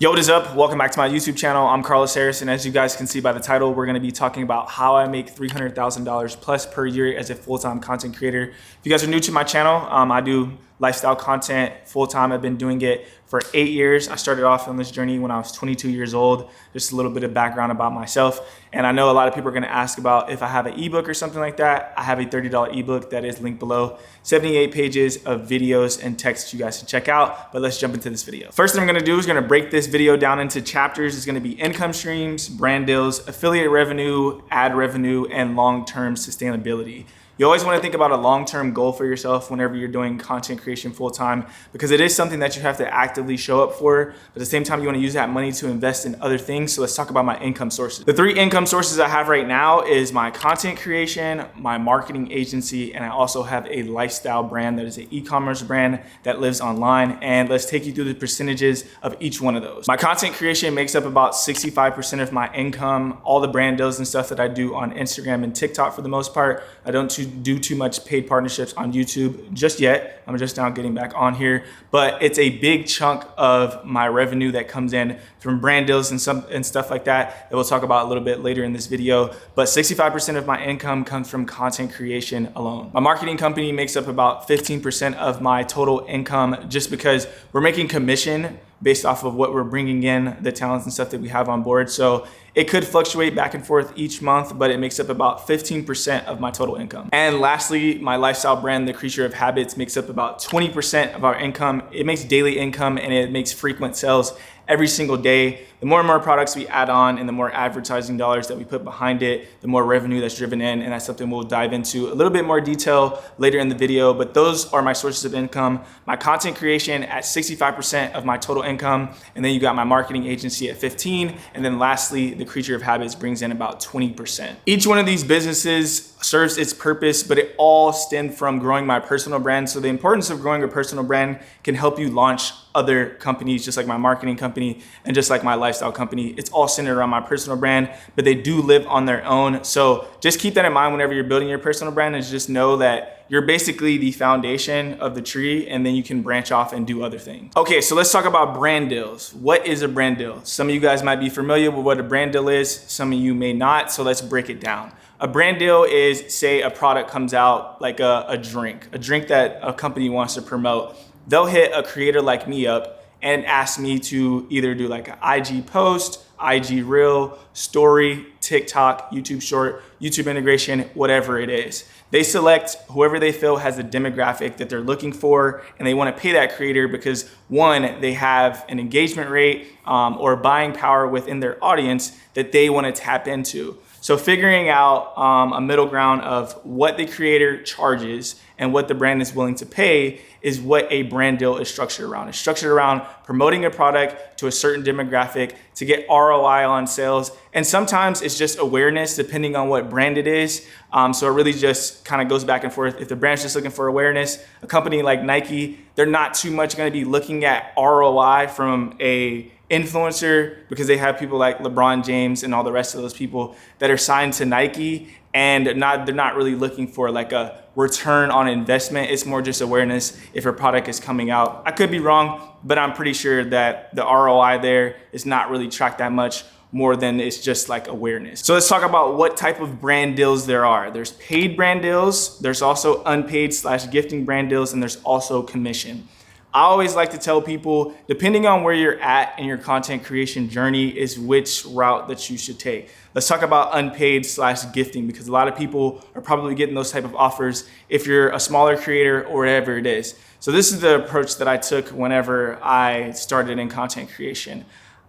Yo, what is up? Welcome back to my YouTube channel. I'm Carlos Harris, and as you guys can see by the title, we're going to be talking about how I make $300,000 plus per year as a full-time content creator. If you guys are new to my channel, I do lifestyle content full-time. I've been doing it for 8 years. I started off on this journey when I was 22 years old. Just a little bit of background about myself. And I know a lot of people are going to ask about if I have an ebook or something like that. I have a $30 ebook that is linked below. 78 pages of videos and text you guys can check out. But let's jump into this video. First thing I'm going to do is going to break this video down into chapters. It's going to be income streams, brand deals, affiliate revenue, ad revenue, and long-term sustainability. You always want to think about a long-term goal for yourself whenever you're doing content creation full-time, because it is something that you have to actively show up for. But at the same time, you want to use that money to invest in other things. So let's talk about my income sources. The 3 income sources I have right now is my content creation, my marketing agency, and I also have a lifestyle brand that is an e-commerce brand that lives online. And let's take you through the percentages of each one of those. My content creation makes up about 65% of my income. All the brand deals and stuff that I do on Instagram and TikTok for the most part. I don't do too much paid partnerships on YouTube just yet. I'm just now getting back on here, but it's a big chunk of my revenue that comes in from brand deals and stuff like that we'll talk about a little bit later in this video. But 65% of my income comes from content creation alone. My marketing company makes up about 15% of my total income, just because we're making commission based off of what we're bringing in, the talents and stuff that we have on board. So it could fluctuate back and forth each month, but it makes up about 15% of my total income. And lastly, my lifestyle brand, The Creature of Habits, makes up about 20% of our income. It makes daily income and it makes frequent sales every single day. The more and more products we add on and the more advertising dollars that we put behind it, the more revenue that's driven in. And that's something we'll dive into a little bit more detail later in the video. But those are my sources of income. My content creation at 65% of my total income. And then you got my marketing agency at 15. And then lastly, The Creature of Habits brings in about 20%. Each one of these businesses serves its purpose, but it all stemmed from growing my personal brand. So the importance of growing a personal brand can help you launch other companies, just like my marketing company and just like my lifestyle company. It's all centered around my personal brand, but they do live on their own. So just keep that in mind whenever you're building your personal brand, and just know that you're basically the foundation of the tree, and then you can branch off and do other things. Okay, so let's talk about brand deals. What is a brand deal? Some of you guys might be familiar with what a brand deal is. Some of you may not, so let's break it down. A brand deal is, say a product comes out, like a drink that a company wants to promote. They'll hit a creator like me up and ask me to either do like an IG post, IG reel, story, TikTok, YouTube short, YouTube integration, whatever it is. They select whoever they feel has the demographic that they're looking for, and they want to pay that creator because, one, they have an engagement rate or buying power within their audience that they want to tap into. So figuring out a middle ground of what the creator charges and what the brand is willing to pay is what a brand deal is structured around. It's structured around promoting a product to a certain demographic to get ROI on sales. And sometimes it's just awareness depending on what brand it is. So it really just kind of goes back and forth. If the brand's just looking for awareness, a company like Nike, they're not too much going to be looking at ROI from a influencer, because they have people like LeBron James and all the rest of those people that are signed to Nike, and they're not really looking for like a return on investment. It's more just awareness if a product is coming out. I could be wrong, but I'm pretty sure that the ROI there is not really tracked that much more than it's just like awareness. So let's talk about what type of brand deals there are. There's paid brand deals, there's also unpaid/gifting brand deals, and there's also commission. I always like to tell people, depending on where you're at in your content creation journey is which route that you should take. Let's talk about unpaid/gifting, because a lot of people are probably getting those type of offers if you're a smaller creator or whatever it is. So this is the approach that I took whenever I started in content creation.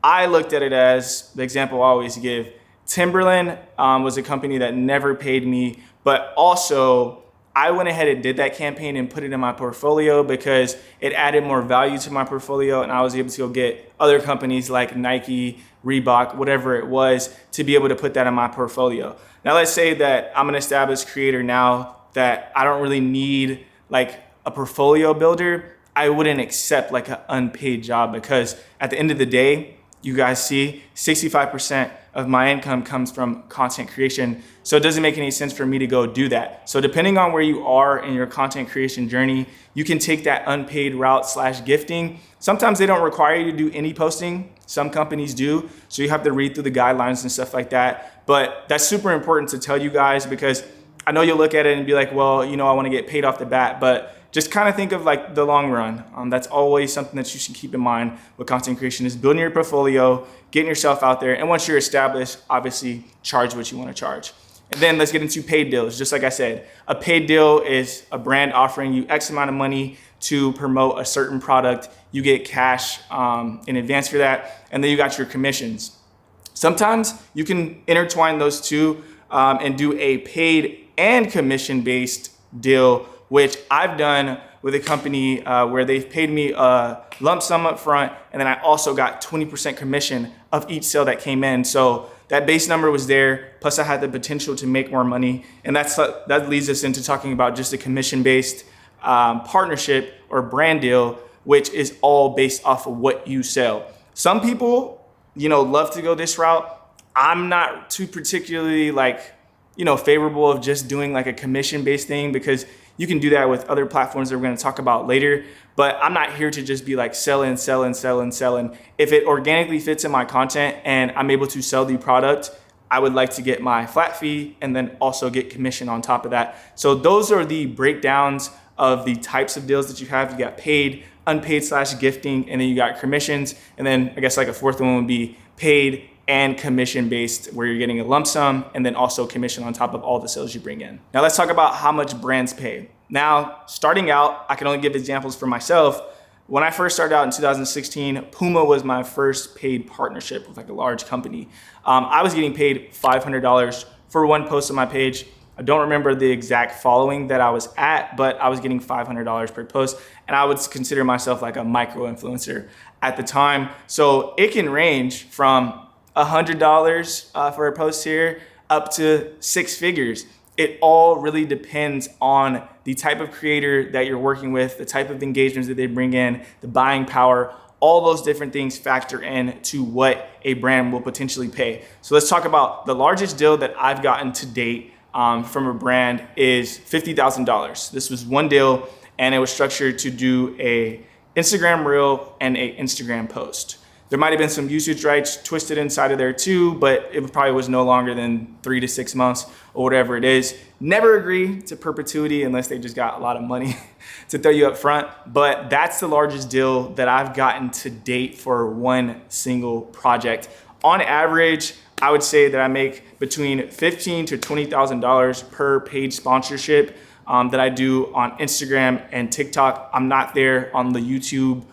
I looked at it as, the example I always give, Timberland was a company that never paid me, but also I went ahead and did that campaign and put it in my portfolio because it added more value to my portfolio, and I was able to go get other companies like Nike, Reebok, whatever it was, to be able to put that in my portfolio. Now let's say that I'm an established creator now that I don't really need like a portfolio builder. I wouldn't accept like an unpaid job, because at the end of the day, you guys see 65% of my income comes from content creation. So it doesn't make any sense for me to go do that. So depending on where you are in your content creation journey, you can take that unpaid route / gifting. Sometimes they don't require you to do any posting. Some companies do. So you have to read through the guidelines and stuff like that. But that's super important to tell you guys, because I know you'll look at it and be like, well, you know, I want to get paid off the bat, but just kind of think of like the long run. That's always something that you should keep in mind with content creation, is building your portfolio, getting yourself out there. And once you're established, obviously charge what you want to charge. And then let's get into paid deals. Just like I said, a paid deal is a brand offering you X amount of money to promote a certain product. You get cash in advance for that. And then you got your commissions. Sometimes you can intertwine those two and do a paid and commission-based deal, which I've done with a company where they've paid me a lump sum up front, and then I also got 20% commission of each sale that came in. So that base number was there, plus I had the potential to make more money. And that leads us into talking about just a commission-based partnership or brand deal, which is all based off of what you sell. Some people, you know, love to go this route. I'm not too particularly favorable of just doing like a commission-based thing, because you can do that with other platforms that we're going to talk about later. But I'm not here to just be like selling. If it organically fits in my content and I'm able to sell the product, I would like to get my flat fee and then also get commission on top of that. So those are the breakdowns of the types of deals that you have. You got paid, unpaid / gifting, and then you got commissions. And then I guess like a fourth one would be paid and commission based, where you're getting a lump sum and then also commission on top of all the sales you bring in. Now let's talk about how much brands pay. Now, starting out, I can only give examples for myself. When I first started out in 2016, Puma was my first paid partnership with like a large company. I was getting paid $500 for one post on my page. I don't remember the exact following that I was at, but I was getting $500 per post, and I would consider myself like a micro influencer at the time. So it can range from $100 for a post here up to 6 figures. It all really depends on the type of creator that you're working with, the type of engagements that they bring in, the buying power. All those different things factor in to what a brand will potentially pay. So let's talk about the largest deal that I've gotten to date from a brand is $50,000. This was one deal, and it was structured to do a Instagram reel and a Instagram post. There might have been some usage rights twisted inside of there too, but it probably was no longer than 3 to 6 months or whatever it is. Never agree to perpetuity unless they just got a lot of money to throw you up front. But that's the largest deal that I've gotten to date for one single project. On average, I would say that I make between $15,000 to $20,000 per paid sponsorship that I do on Instagram and TikTok. I'm not there on the YouTube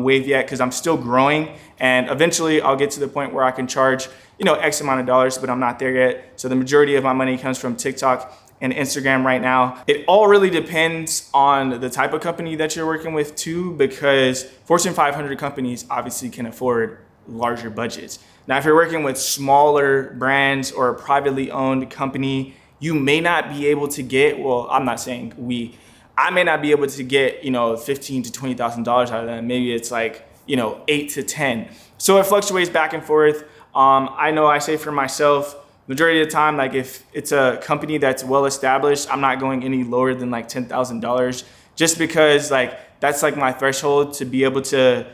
wave yet, because I'm still growing, and eventually I'll get to the point where I can charge, X amount of dollars, but I'm not there yet. So the majority of my money comes from TikTok and Instagram right now. It all really depends on the type of company that you're working with too, because Fortune 500 companies obviously can afford larger budgets. Now, if you're working with smaller brands or a privately owned company, you may not be able to get, I'm not saying I may not be able to get, $15,000 to $20,000 out of them. Maybe it's like, 8 to 10. So it fluctuates back and forth. I know I say for myself, majority of the time, like if it's a company that's well established, I'm not going any lower than like $10,000, just because like that's like my threshold to be able to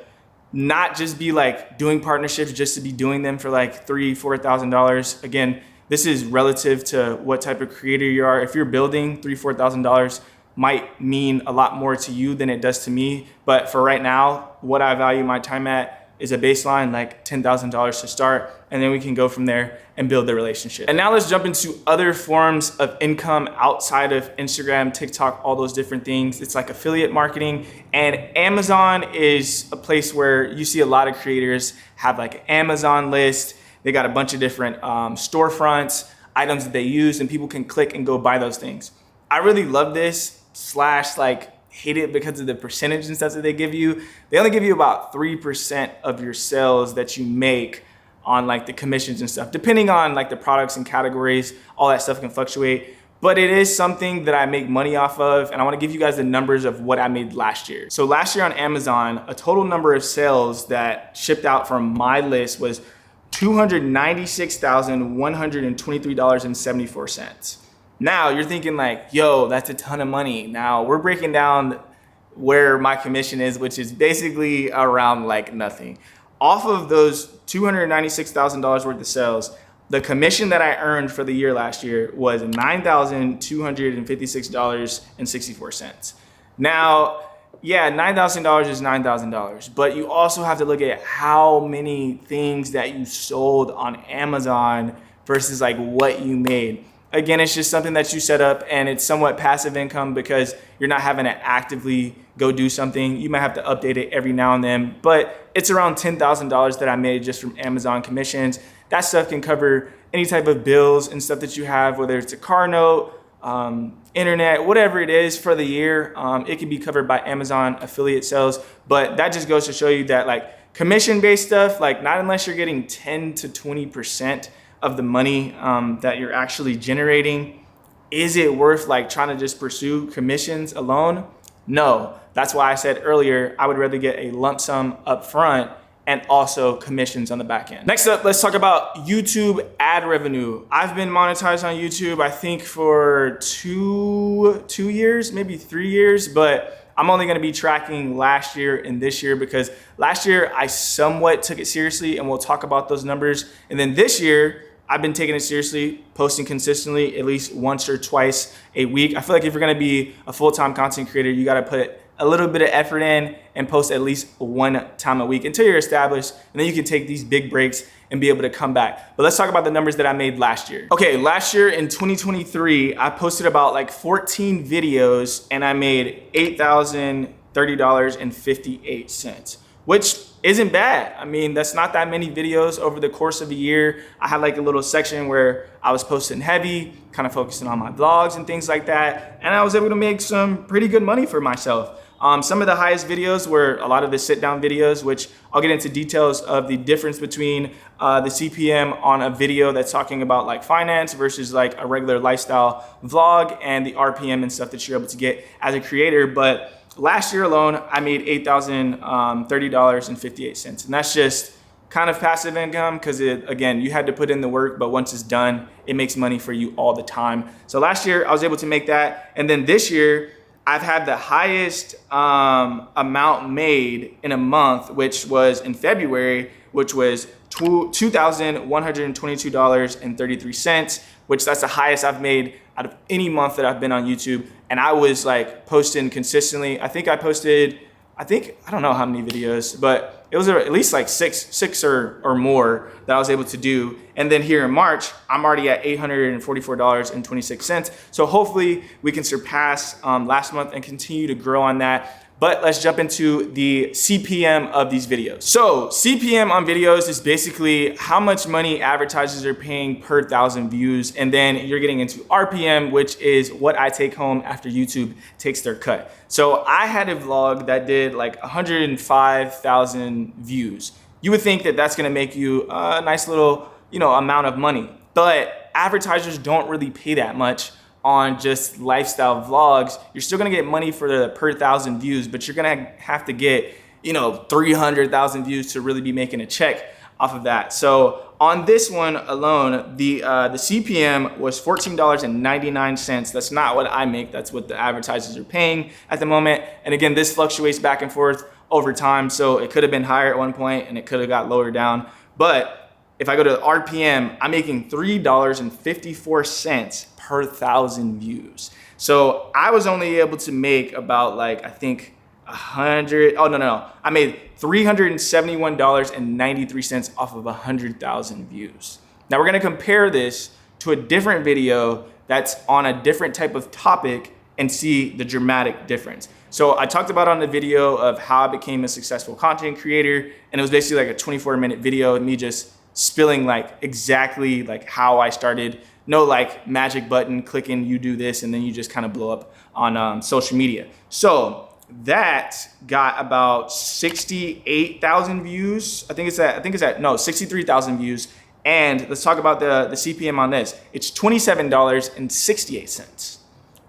not just be like doing partnerships just to be doing them for like $3,000, $4,000. Again, this is relative to what type of creator you are. If you're building $3,000, $4,000 might mean a lot more to you than it does to me. But for right now, what I value my time at is a baseline, like $10,000 to start, and then we can go from there and build the relationship. And now let's jump into other forms of income outside of Instagram, TikTok, all those different things. It's like affiliate marketing, and Amazon is a place where you see a lot of creators have like an Amazon list. They got a bunch of different storefronts, items that they use, and people can click and go buy those things. I really love this / hate it because of the percentage and stuff that they give you. They only give you about 3% of your sales that you make on like the commissions and stuff, depending on like the products and categories. All that stuff can fluctuate, but it is something that I make money off of. And I want to give you guys the numbers of what I made last year. So last year on Amazon, a total number of sales that shipped out from my list was $296,123.74. Now you're thinking like, yo, that's a ton of money. Now we're breaking down where my commission is, which is basically around like nothing. Off of those $296,000 worth of sales, the commission that I earned for the year last year was $9,256.64. Now, yeah, $9,000 is $9,000, but you also have to look at how many things that you sold on Amazon versus like what you made. Again, it's just something that you set up and it's somewhat passive income because you're not having to actively go do something. You might have to update it every now and then, but it's around $10,000 that I made just from Amazon commissions. That stuff can cover any type of bills and stuff that you have, whether it's a car note, internet, whatever it is for the year. It can be covered by Amazon affiliate sales, but that just goes to show you that like commission-based stuff, like not unless you're getting 10 to 20% of the money that you're actually generating, is it worth like trying to just pursue commissions alone? No, that's why I said earlier, I would rather get a lump sum up front and also commissions on the back end. Next up, let's talk about YouTube ad revenue. I've been monetized on YouTube, I think for two years, maybe 3 years, but I'm only gonna be tracking last year and this year because last year I somewhat took it seriously and we'll talk about those numbers. And then this year, I've been taking it seriously, posting consistently at least once or twice a week. I feel like if you're gonna be a full-time content creator, you gotta put a little bit of effort in and post at least one time a week until you're established, and then you can take these big breaks and be able to come back. But let's talk about the numbers that I made last year. Okay, last year in 2023, I posted about like 14 videos and I made $8,030.58, which isn't bad. I mean, that's not that many videos over the course of a year. I had like a little section where I was posting heavy, kind of focusing on my vlogs and things like that. And I was able to make some pretty good money for myself. Some of the highest videos were a lot of the sit down videos, which I'll get into details of the difference between the CPM on a video that's talking about like finance versus like a regular lifestyle vlog, and the RPM and stuff that you're able to get as a creator. But last year alone, I made $8,030.58. And that's just kind of passive income because again, you had to put in the work, but once it's done, it makes money for you all the time. So last year I was able to make that. And then this year, I've had the highest amount made in a month, which was in February, which was $2,122.33, which that's the highest I've made out of any month that I've been on YouTube. And I was like posting consistently. I don't know how many videos, but it was at least like six or more that I was able to do. And then here in March, I'm already at $844.26. So hopefully we can surpass last month and continue to grow on that. But let's jump into the CPM of these videos. So CPM on videos is basically how much money advertisers are paying per 1,000 views. And then you're getting into RPM, which is what I take home after YouTube takes their cut. So I had a vlog that did like 105,000 views. You would think that that's gonna make you a nice little, amount of money. But advertisers don't really pay that much on just lifestyle vlogs. You're still gonna get money for the per 1,000 views, but you're gonna have to get 300,000 views to really be making a check off of that. So on this one alone, the CPM was $14.99. That's not what I make, that's what the advertisers are paying at the moment. And again, this fluctuates back and forth over time, so it could have been higher at one point and it could have got lower down. But if I go to RPM, I'm making $3.54 per 1,000 views. So I was only able to make about like, I think I made $371.93 off of 100,000 views. Now we're gonna compare this to a different video that's on a different type of topic and see the dramatic difference. So I talked about on the video of how I became a successful content creator, and it was basically like a 24-minute video of me just spilling like exactly like how I started. No like magic button clicking, you do this and then you just kind of blow up on social media. So that got about 68,000 views. I think it's at 63,000 views. And let's talk about the CPM on this. It's $27.68.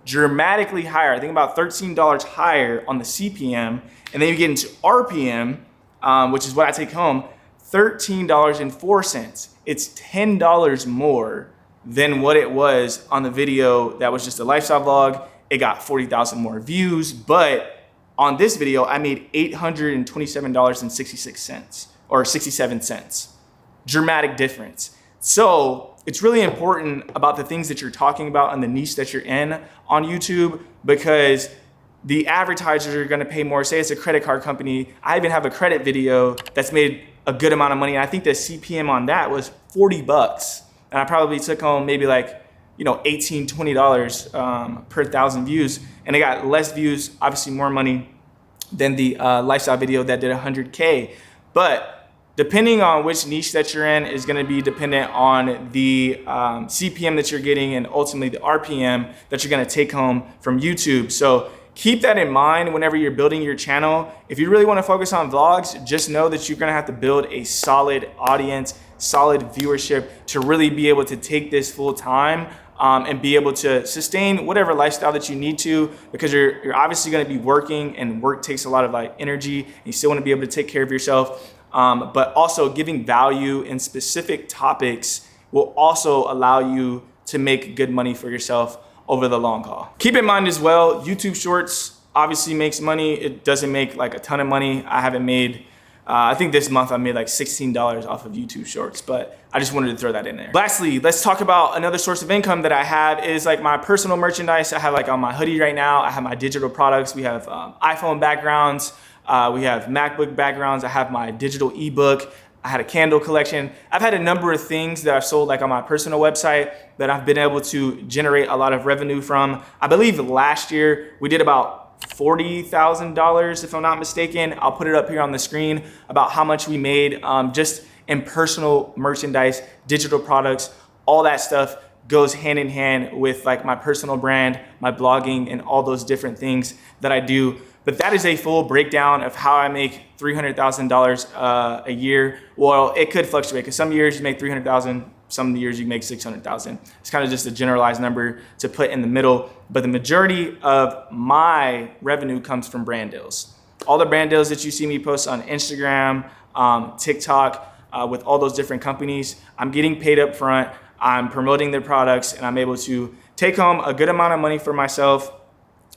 Dramatically higher. I think about $13 higher on the CPM. And then you get into RPM, which is what I take home, $13.04. It's $10 more than what it was on the video that was just a lifestyle vlog. It got 40,000 more views, but on this video, I made $827.66 or 67 cents. Dramatic difference. So it's really important about the things that you're talking about and the niche that you're in on YouTube, because the advertisers are gonna pay more. Say it's a credit card company. I even have a credit video that's made a good amount of money. And I think the CPM on that was 40 bucks. And I probably took home maybe like, $18, $20 per 1,000 views. And it got less views, obviously more money than the lifestyle video that did 100K. But depending on which niche that you're in is gonna be dependent on the CPM that you're getting and ultimately the RPM that you're gonna take home from YouTube. So keep that in mind whenever you're building your channel. If you really wanna focus on vlogs, just know that you're gonna have to build a solid audience, solid viewership to really be able to take this full time and be able to sustain whatever lifestyle that you need to, because you're obviously gonna be working, and work takes a lot of energy, and you still wanna be able to take care of yourself. But also giving value in specific topics will also allow you to make good money for yourself over the long haul. Keep in mind as well, YouTube Shorts obviously makes money. It doesn't make like a ton of money. I haven't made, I think this month I made like $16 off of YouTube Shorts, but I just wanted to throw that in there. Lastly, let's talk about another source of income that I have is like my personal merchandise. I have like on my hoodie right now, I have my digital products. We have iPhone backgrounds. We have MacBook backgrounds. I have my digital ebook. I had a candle collection. I've had a number of things that I've sold like on my personal website that I've been able to generate a lot of revenue from. I believe last year we did about $40,000 if I'm not mistaken. I'll put it up here on the screen about how much we made just in personal merchandise, digital products. All that stuff goes hand in hand with like my personal brand, my blogging, and all those different things that I do. But that is a full breakdown of how I make $300,000 a year. Well, it could fluctuate because some years you make 300,000, some years you make 600,000. It's kind of just a generalized number to put in the middle. But the majority of my revenue comes from brand deals. All the brand deals that you see me post on Instagram, TikTok, with all those different companies, I'm getting paid up front. I'm promoting their products, and I'm able to take home a good amount of money for myself.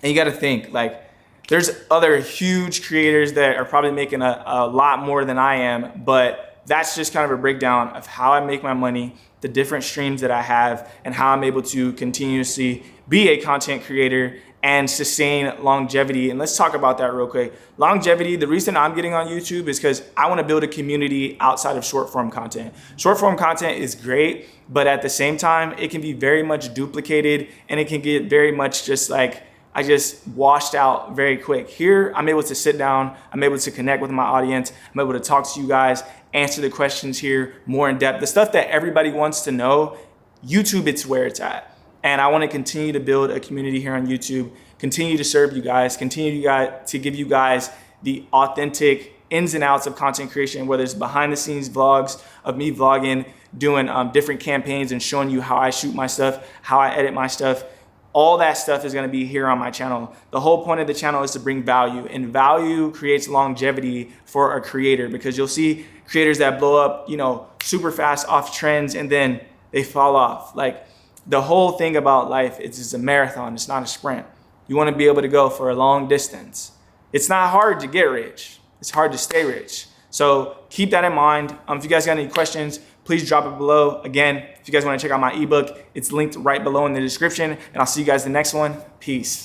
And you got to think like, there's other huge creators that are probably making a lot more than I am, but that's just kind of a breakdown of how I make my money, the different streams that I have, and how I'm able to continuously be a content creator and sustain longevity. And let's talk about that real quick. Longevity, the reason I'm getting on YouTube is because I want to build a community outside of short form content. Short form content is great, but at the same time, it can be very much duplicated, and it can get very much just like, I just washed out very quick. Here, I'm able to sit down, I'm able to connect with my audience, I'm able to talk to you guys, answer the questions here more in depth. The stuff that everybody wants to know, YouTube, it's where it's at. And I want to continue to build a community here on YouTube, continue to serve you guys, continue to give you guys the authentic ins and outs of content creation, whether it's behind the scenes vlogs of me vlogging, doing different campaigns and showing you how I shoot my stuff, how I edit my stuff. All that stuff is gonna be here on my channel. The whole point of the channel is to bring value, and value creates longevity for a creator, because you'll see creators that blow up, super fast off trends, and then they fall off. Like, the whole thing about life is it's a marathon, it's not a sprint. You wanna be able to go for a long distance. It's not hard to get rich, it's hard to stay rich. So keep that in mind. If you guys got any questions, please drop it below. Again, if you guys want to check out my ebook, it's linked right below in the description, and I'll see you guys in the next one. Peace.